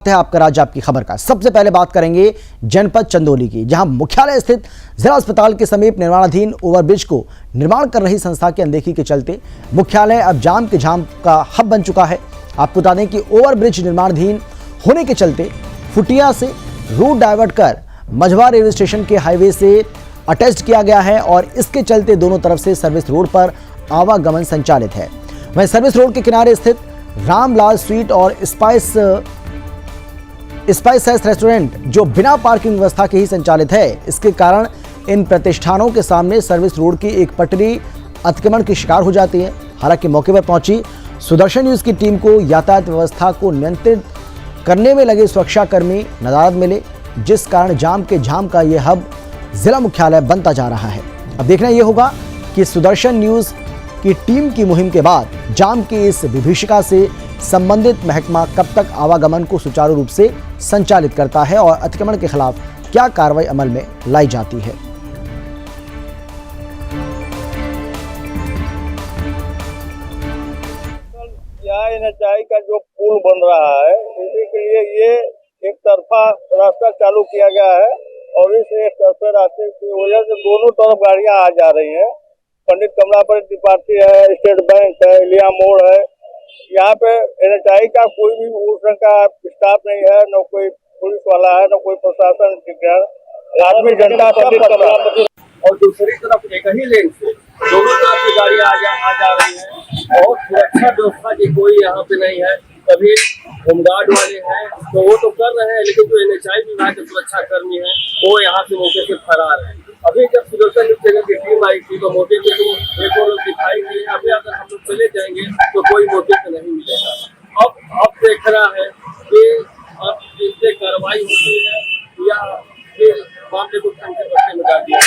है आपका राज्य आपकी खबर का। सबसे पहले बात करेंगे जनपद चंदौली की, जहां मुख्यालय स्थित जिला अस्पताल के समीप निर्माणाधीन ओवरब्रिज को निर्माण कर रही संस्था की अनदेखी के चलते मुख्यालय अब जाम के झाम का हब बन चुका है। आपको बता दें कि ओवरब्रिज निर्माणाधीन होने के चलते फुटिया से रूट डाइवर्ट कर मझवा रेलवे स्टेशन के हाईवे से अटैच किया गया है और इसके चलते दोनों तरफ से सर्विस रोड पर आवागमन संचालित है। वहीं सर्विस रोड के किनारे स्थित रामलाल स्वीट और स्पाइस रेस्टोरेंट जो बिना पार्किंग व्यवस्था के ही संचालित है, इसके कारण इन प्रतिष्ठानों के सामने सर्विस रोड की एक पटरी अतिक्रमण की शिकार हो जाती है। हालांकि मौके पर पहुंची सुदर्शन न्यूज की टीम को यातायात व्यवस्था को नियंत्रित करने में लगे सुरक्षाकर्मी नदारद मिले, जिस कारण जाम के झाम का ये हब जिला मुख्यालय बनता जा रहा है। अब देखना यह होगा कि सुदर्शन न्यूज की टीम की मुहिम के बाद जाम की इस विभीषिका से संबंधित महकमा कब तक आवागमन को सुचारू रूप से संचालित करता है और अतिक्रमण के खिलाफ क्या कार्रवाई अमल में लाई जाती है। यहाँ एनएचआई का जो पुल बन रहा है, इसी के लिए ये एक तरफा रास्ता चालू किया गया है और इस एक तरफा रास्ते की वजह से दोनों तरफ गाड़ियां आ जा रही हैं। पंडित कमलापति त्रिपाठी है, स्टेट बैंक है, लिया मोड़ है। यहाँ पे एनएचआई का कोई भी उस रंग का स्टाफ नहीं है, न कोई पुलिस वाला है, न कोई प्रशासन आदमी जनता और दूसरी तरफ एक ही लेन से दोनों तरफ की गाड़ियां आ जा रही हैं और सुरक्षा व्यवस्था की कोई यहाँ पे नहीं है। कभी होमगार्ड वाले हैं तो वो तो कर रहे हैं, लेकिन जो एनएचआई विभाग के सुरक्षा कर्मी है वो यहाँ से मौके से फरार है। अभी जब सुदर्शन न्यूज चैनल की टीम आई थी तो मौके पे तो एक और लोग दिखाई दिए। अभी अगर हम लोग चले जाएंगे तो कोई मौके पे नहीं मिलेगा। अब देख रहा है कि अब इससे कार्रवाई होती है या फिर मामले को संख्या बच्चे में डाल दिया।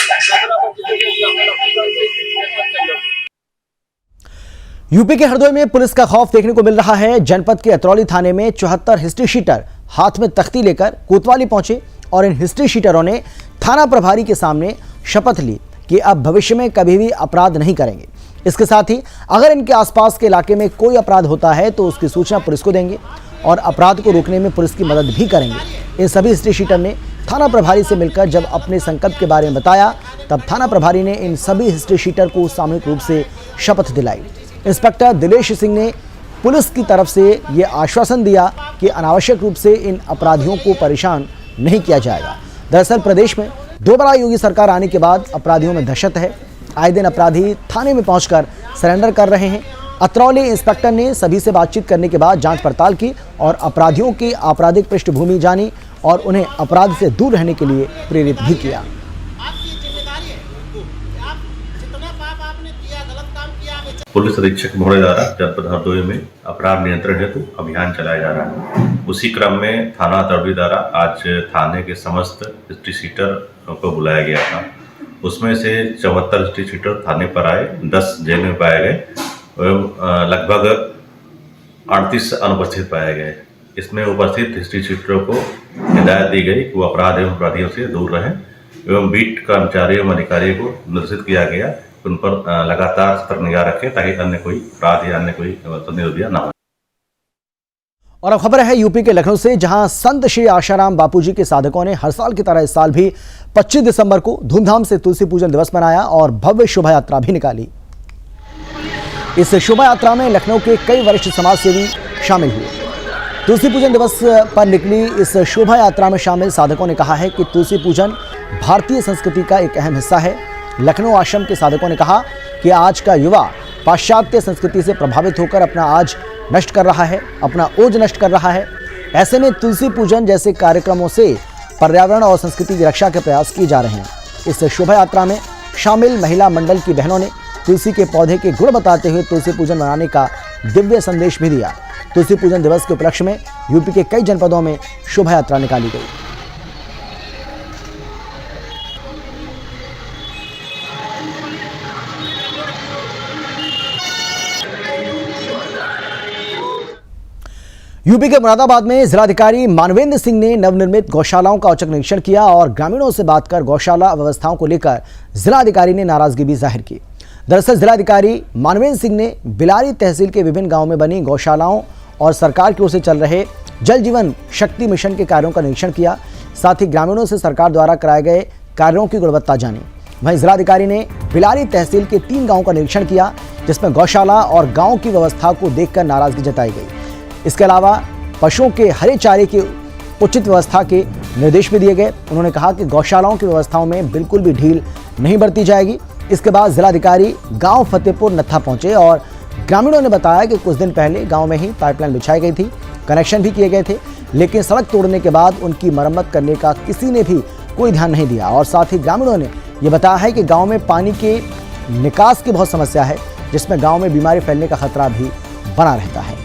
यूपी के हरदोई में पुलिस का खौफ देखने को मिल रहा है। जनपद के अतरौली थाने में 74 हिस्ट्री शीटर हाथ में तख्ती लेकर कोतवाली पहुंचे और इन हिस्ट्री शीटरों ने थाना प्रभारी के सामने शपथ ली कि अब भविष्य में कभी भी अपराध नहीं करेंगे। इसके साथ ही अगर इनके आसपास के इलाके में कोई अपराध होता है तो उसकी सूचना पुलिस को देंगे और अपराध को रोकने में पुलिस की मदद भी करेंगे। इन सभी हिस्ट्री शीटर ने थाना प्रभारी से मिलकर जब अपने संकल्प के बारे में बताया, तब थाना प्रभारी ने इन सभी हिस्ट्री शीटर को सामूहिक रूप से शपथ दिलाई। इंस्पेक्टर दिलेश सिंह ने पुलिस की तरफ से ये आश्वासन दिया कि अनावश्यक रूप से इन अपराधियों को परेशान नहीं किया जाएगा। दरअसल प्रदेश में दोबारा योगी सरकार आने के बाद अपराधियों में दहशत है। आए दिन अपराधी थाने में पहुंचकर सरेंडर कर रहे हैं। अतरौली इंस्पेक्टर ने सभी से बातचीत करने के बाद जांच पड़ताल की और अपराधियों की आपराधिक पृष्ठभूमि जानी और उन्हें अपराध से दूर रहने के लिए प्रेरित भी किया। पुलिस अधीक्षक महोदय द्वारा जनपद हरदोई में अपराध नियंत्रण हेतु अभियान चलाया जा रहा है। उसी क्रम में थाना अतरौली द्वारा आज थाने के समस्त हिस्ट्री शीटर को बुलाया गया था। उसमें से 74 हिस्ट्री शीटर थाने पर आए, 10 जेल में पाए गए एवं लगभग 38 अनुपस्थित पाए गए। इसमें उपस्थित हिस्ट्री शीटरों को हिदायत दी गई कि वो अपराध एवं अपराधियों से दूर रहें एवं बीट कर्मचारियों एवं अधिकारियों को निर्देशित किया गया उन पर लगातार सतर्क निगाह रखें ताकि अन्य कोई अपराध या अन्य कोई निरोधिया ना हो। और अब खबर है यूपी के लखनऊ से, जहां संत श्री आशाराम बापूजी के साधकों ने हर साल की तरह इस साल भी 25 दिसंबर को धूमधाम से तुलसी पूजन दिवस मनाया और भव्य शोभा यात्रा भी निकाली। इस शोभा यात्रा में लखनऊ के कई वरिष्ठ समाज सेवी शामिल हुए। तुलसी पूजन दिवस पर निकली इस शोभा यात्रा में शामिल साधकों ने कहा है कि तुलसी पूजन भारतीय संस्कृति का एक अहम हिस्सा है। लखनऊ आश्रम के साधकों ने कहा कि आज का युवा पाश्चात्य संस्कृति से प्रभावित होकर अपना आज नष्ट कर रहा है, अपना ओज नष्ट कर रहा है। ऐसे में तुलसी पूजन जैसे कार्यक्रमों से पर्यावरण और संस्कृति की रक्षा के प्रयास किए जा रहे हैं। इस शोभा यात्रा में शामिल महिला मंडल की बहनों ने तुलसी के पौधे के गुण बताते हुए तुलसी पूजन मनाने का दिव्य संदेश भी दिया। तुलसी पूजन दिवस के उपलक्ष्य में यूपी के कई जनपदों में शोभा यात्रा निकाली गई। यूपी के मुरादाबाद में जिलाधिकारी मानवेंद्र सिंह ने नवनिर्मित गौशालाओं का औचक निरीक्षण किया और ग्रामीणों से बात कर गौशाला व्यवस्थाओं को लेकर जिलाधिकारी ने नाराजगी भी जाहिर की। दरअसल जिलाधिकारी मानवेंद्र सिंह ने बिलारी तहसील के विभिन्न गांवों में बनी गौशालाओं और सरकार की ओर से चल रहे जल जीवन शक्ति मिशन के कार्यों का निरीक्षण किया। साथ ही ग्रामीणों से सरकार द्वारा कराए गए कार्यों की गुणवत्ता जानी। वहीं जिलाधिकारी ने बिलारी तहसील के 3 गांवों का निरीक्षण किया, जिसमें गौशाला और गांव की व्यवस्था को देखकर नाराजगी जताई गई। इसके अलावा पशुओं के हरे चारे की उचित व्यवस्था के निर्देश भी दिए गए। उन्होंने कहा कि गौशालाओं की व्यवस्थाओं में बिल्कुल भी ढील नहीं बरती जाएगी। इसके बाद जिलाधिकारी गांव फतेहपुर नत्था पहुंचे और ग्रामीणों ने बताया कि कुछ दिन पहले गांव में ही पाइपलाइन बिछाई गई थी, कनेक्शन भी किए गए थे, लेकिन सड़क तोड़ने के बाद उनकी मरम्मत करने का किसी ने भी कोई ध्यान नहीं दिया। और साथ ही ग्रामीणों ने यह बताया है कि गांव में पानी के निकास की बहुत समस्या है, जिसमें गांव में बीमारी फैलने का खतरा भी बना रहता है।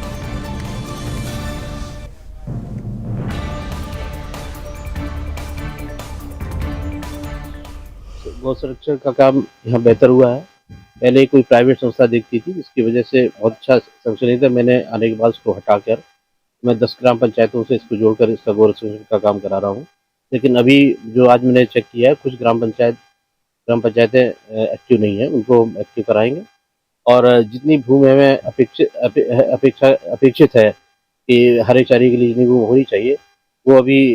गौ संरक्षण का काम यहाँ बेहतर हुआ है। पहले कोई प्राइवेट संस्था देखती थी, जिसकी वजह से बहुत अच्छा संरक्षण नहीं था। मैंने आने के बाद उसको हटाकर मैं 10 ग्राम पंचायतों से इसको जोड़कर इसका गौ संरक्षण का काम करा रहा हूँ। लेकिन अभी जो आज मैंने चेक किया है, कुछ ग्राम पंचायतें एक्टिव नहीं है, उनको एक्टिव कराएंगे। और जितनी भूमि हमें अपेक्षित है कि हरे चारे के लिए जितनी भूमि होनी चाहिए, वो अभी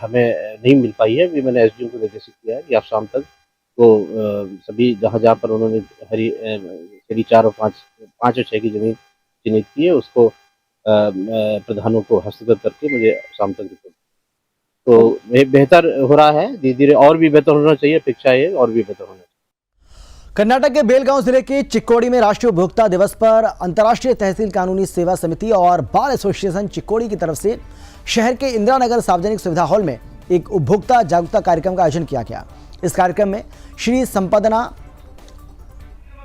हमें नहीं मिल पाई है। अभी मैंने एसडीएम को निर्देशित किया है कि आप शाम तक वो सभी जहाँ पर उन्होंने हरी 4 और 5 और 6 की जमीन चिन्हित की है, उसको प्रधानों को हस्तगत करके मुझे शाम तक रिपोर्ट। तो बेहतर हो रहा है, धीरे धीरे और भी बेहतर होना चाहिए। अपेक्षा है और भी बेहतर होना चाहिए। कर्नाटक के बेलगांव जिले के चिक्कोड़ी में राष्ट्रीय उपभोक्ता दिवस पर अंतर्राष्ट्रीय तहसील कानूनी सेवा समिति और बार एसोसिएशन चिक्कोड़ी की तरफ से शहर के इंदिरा नगर सार्वजनिक सुविधा हॉल में एक उपभोक्ता जागरूकता कार्यक्रम का आयोजन किया गया। इस कार्यक्रम में श्री संपदना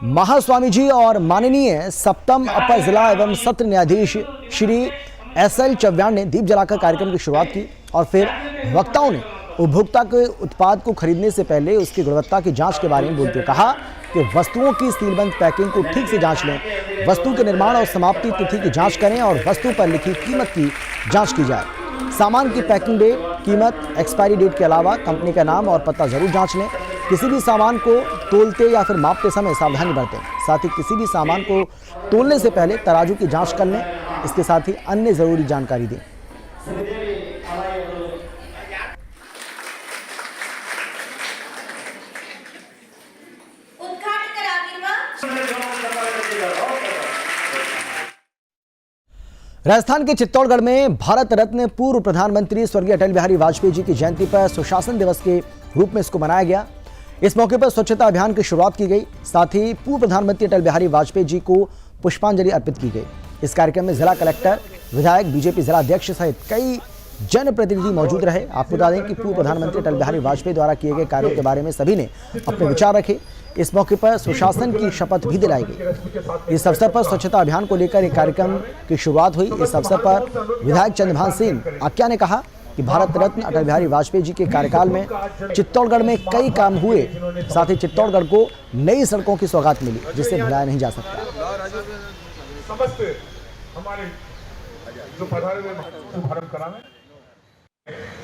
महास्वामी जी और माननीय सप्तम अपर जिला एवं सत्र न्यायाधीश श्री SL चव्याण ने दीप जलाकर कार्यक्रम की शुरुआत की और फिर वक्ताओं ने उपभोक्ता के उत्पाद को खरीदने से पहले उसकी गुणवत्ता की जांच के बारे में बोलते हुए कहा कि वस्तुओं की सीलबंद पैकिंग को ठीक से जांच लें, वस्तु के निर्माण और समाप्ति तिथि की जांच करें और वस्तु पर लिखी कीमत की जांच की जाए। सामान की पैकिंग डेट, कीमत, एक्सपायरी डेट के अलावा कंपनी का नाम और पता जरूर जांच लें। किसी भी सामान को तोलते या फिर मापते समय सावधानी बरतें। साथ ही किसी भी सामान को तोलने से पहले तराजू की जांच कर लें। इसके साथ ही अन्य जरूरी जानकारी दें। राजस्थान के चित्तौड़गढ़ में भारत रत्न पूर्व प्रधानमंत्री स्वर्गीय अटल बिहारी वाजपेयी जी की जयंती पर सुशासन दिवस के रूप में इसको मनाया गया। इस मौके पर स्वच्छता अभियान की शुरुआत की गई। साथ ही पूर्व प्रधानमंत्री अटल बिहारी वाजपेयी जी को पुष्पांजलि अर्पित की गई। इस कार्यक्रम में जिला कलेक्टर, विधायक, बीजेपी जिला अध्यक्ष सहित कई जनप्रतिनिधि मौजूद रहे। आपको बता दें कि पूर्व प्रधानमंत्री अटल बिहारी वाजपेयी द्वारा किए गए कार्यों के बारे में सभी ने अपने विचार रखे। इस मौके पर सुशासन की शपथ भी दिलाई गई। इस अवसर पर स्वच्छता अभियान को लेकर एक कार्यक्रम की शुरुआत हुई। इस अवसर पर विधायक चंद्रभान सिंह आक्या ने कहा कि भारत रत्न अटल बिहारी वाजपेयी जी के कार्यकाल में चित्तौड़गढ़ में कई काम हुए। साथ ही चित्तौड़गढ़ को नई सड़कों की सौगात मिली, जिसे भुलाया नहीं जा सकता।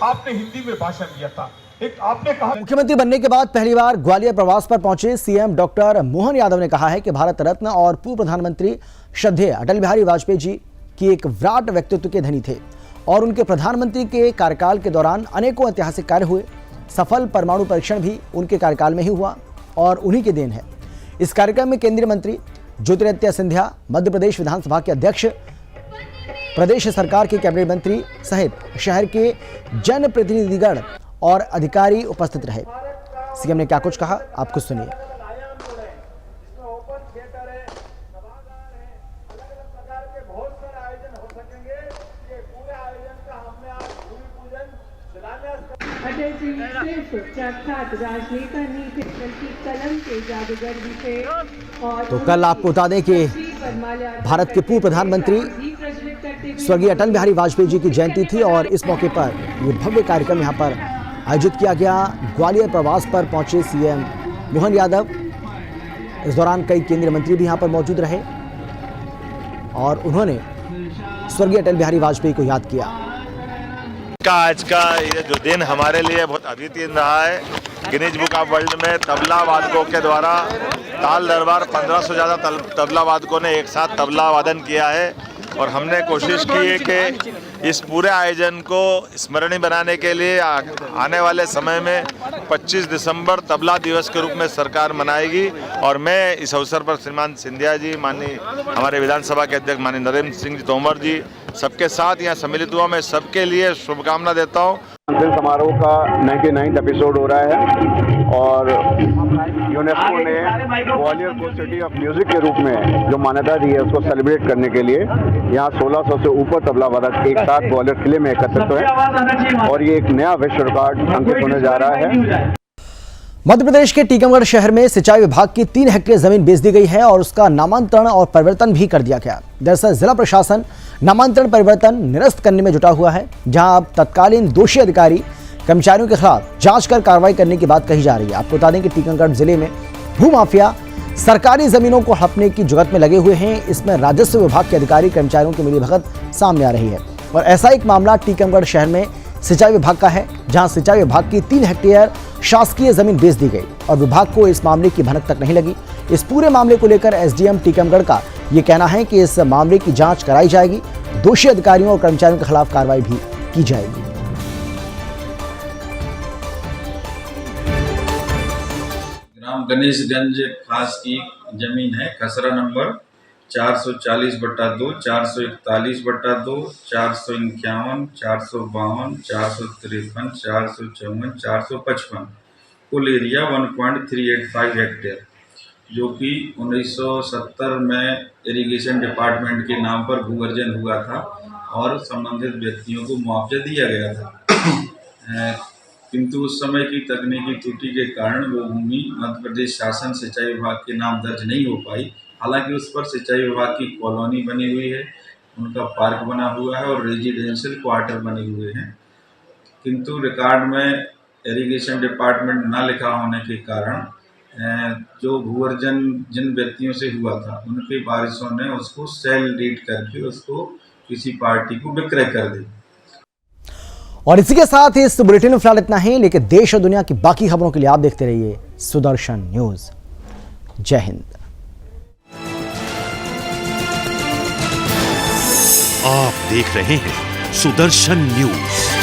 आपने हिंदी में भाषण दिया था, एक आपने कहा। मुख्यमंत्री बनने के बाद पहली बार ग्वालियर प्रवास पर पहुंचे सीएम डॉक्टर मोहन यादव ने कहा है कि भारत रत्न और पूर्व प्रधानमंत्री श्रद्धेय अटल बिहारी वाजपेयी जी की एक विराट व्यक्तित्व के धनी थे और उनके प्रधानमंत्री के कार्यकाल के दौरान अनेकों ऐतिहासिक कार्य हुए। सफल परमाणु परीक्षण भी उनके कार्यकाल में ही हुआ और उन्हीं की देन है। इस कार्यक्रम में केंद्रीय मंत्री ज्योतिरादित्य सिंधिया, मध्य प्रदेश विधानसभा के अध्यक्ष, प्रदेश सरकार के कैबिनेट मंत्री सहित शहर के जनप्रतिनिधिगण और अधिकारी उपस्थित रहे। सीएम ने क्या कुछ कहा, आप खुद सुनिए। अटल जी सिर्फ प्रख्यात राजनेता नहीं थे, बल्कि कलम के जादूगर भी थे। और तो कल आपको बता दें कि भारत के पूर्व प्रधानमंत्री स्वर्गीय अटल बिहारी वाजपेयी जी की जयंती थी और इस मौके पर ये भव्य कार्यक्रम यहाँ पर आयोजित किया गया। ग्वालियर प्रवास पर पहुंचे सीएम मोहन यादव। इस दौरान कई केंद्रीय मंत्री भी यहाँ पर मौजूद रहे और उन्होंने स्वर्गीय अटल बिहारी वाजपेयी को याद किया। आज का ये जो दिन हमारे लिए बहुत अद्वितीय रहा है। गिनीज बुक ऑफ वर्ल्ड में तबला वादकों के द्वारा ताल दरबार 1500 से ज़्यादा तबला वादकों ने एक साथ तबला वादन किया है और हमने कोशिश की है कि इस पूरे आयोजन को स्मरणीय बनाने के लिए आने वाले समय में 25 दिसंबर तबला दिवस के रूप में सरकार मनाएगी और मैं इस अवसर पर श्रीमान सिंधिया जी, माननीय हमारे विधानसभा के अध्यक्ष माननीय नरेंद्र सिंह जी तोमर जी सबके साथ यहाँ सम्मिलित हुआ, मैं सबके लिए शुभकामना देता हूँ। समारोह का 99वां एपिसोड हो रहा है और यूनेस्को ने ग्वालियर को सिटी ऑफ म्यूजिक के रूप में जो मान्यता दी है उसको सेलिब्रेट करने के लिए यहाँ 1600 से ऊपर तबला वादक एक साथ ग्वालियर किले में एकत्रित हुए और ये एक नया विश्व रिकॉर्ड अंकित होने जा रहा है। मध्य प्रदेश के टीकमगढ़ शहर में सिंचाई विभाग की 3 हेक्टेयर जमीन बेच दी गई है और उसका नामांतरण और परिवर्तन भी कर दिया गया। दरअसल जिला प्रशासन नामांतरण परिवर्तन निरस्त करने में जुटा हुआ है, जहां अब तत्कालीन दोषी अधिकारी कर्मचारियों के खिलाफ जांच कर कार्रवाई करने की बात कही जा रही है। आपको बता दें कि टीकमगढ़ जिले में भूमाफिया सरकारी जमीनों को हड़पने की जुगत में लगे हुए हैं। इसमें राजस्व विभाग के अधिकारी कर्मचारियों की मिलीभगत सामने आ रही है और ऐसा एक मामला टीकमगढ़ शहर में सिंचाई विभाग का है, जहां सिंचाई विभाग की 3 हेक्टेयर शासकीय जमीन बेच दी गई और विभाग को इस मामले की भनक तक नहीं लगी। इस पूरे मामले को लेकर एसडीएम टीकमगढ़ का यह कहना है कि इस मामले की जांच कराई जाएगी, दोषी अधिकारियों और कर्मचारियों के खिलाफ कार्रवाई भी की जाएगी। ग्राम गणेशगंज खास की जमीन है, खसरा नंबर 440/2, 441/2, 451, 452, 453, 454, 455, कुल एरिया 1.385 हेक्टेयर, जो कि 1970 में इरिगेशन डिपार्टमेंट के नाम पर भूअर्जन हुआ था और संबंधित व्यक्तियों को मुआवजा दिया गया था। किंतु उस समय की तकनीकी त्रुटि के कारण वो भूमि मध्य प्रदेश शासन सिंचाई विभाग के नाम दर्ज नहीं हो पाई। हालांकि उस पर सिंचाई विभाग की कॉलोनी बनी हुई है, उनका पार्क बना हुआ है और रेजिडेंशियल क्वार्टर बने हुए हैं, किंतु रिकॉर्ड में इरिगेशन डिपार्टमेंट न लिखा होने के कारण जो भूअर्जन जिन व्यक्तियों से हुआ था उनके वारिसों ने उसको सेल डीड करके उसको किसी पार्टी को विक्रय कर दी। और इसी के साथ इस बुलेटिन में फिलहाल इतना ही, लेकिन देश और दुनिया की बाकी खबरों के लिए आप देखते रहिए सुदर्शन न्यूज। जय हिंद। आप देख रहे हैं सुदर्शन न्यूज।